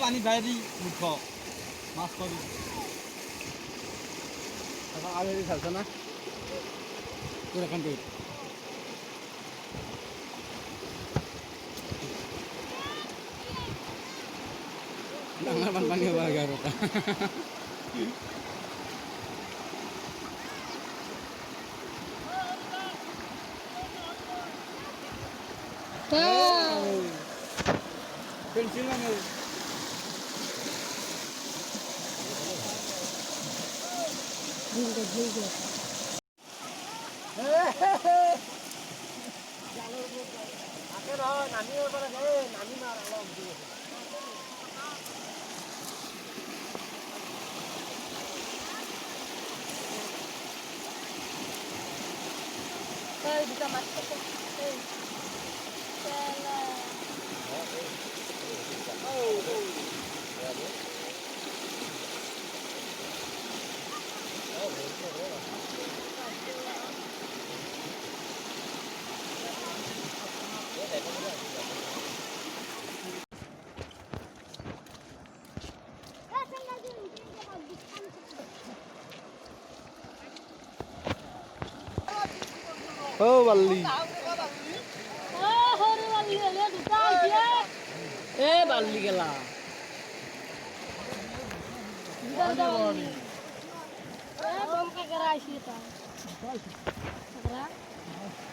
পানি বাইরে মূর্খ মাছ পাবি আগে খালছে না পুরো complete Nanggapan panggil baga rota. Pensil mana? Juga. Jalur buka. Akhirnya nani orang gay, nani marah loh. Bisa masuk ke Oh, Bali. Bali gela. Bom ke garasi ta.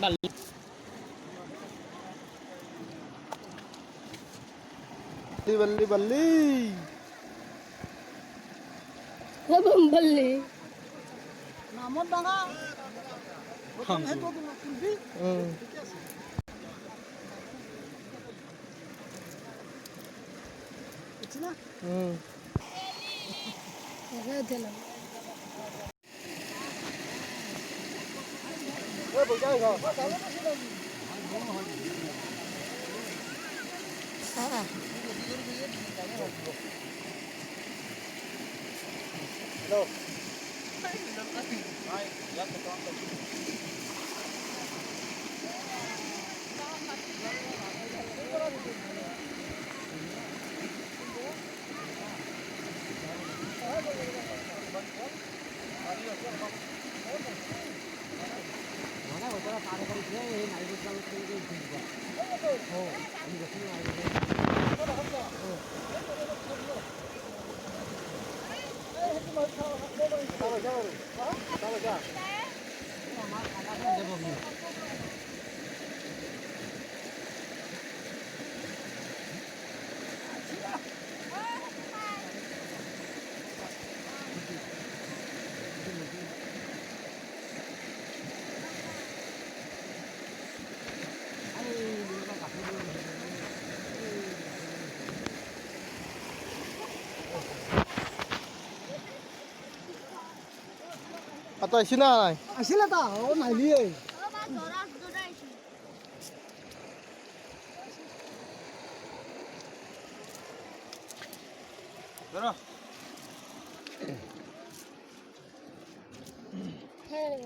Bali. Bali. Bom Bali. Namun banga. Botong heto tu kulbi. Ichna? Agak jalan. Bojang kau. Hello. Hai, ya betul. Atau sini lah. Sini lah tak? Oh, nak lihat. Terus. Hey.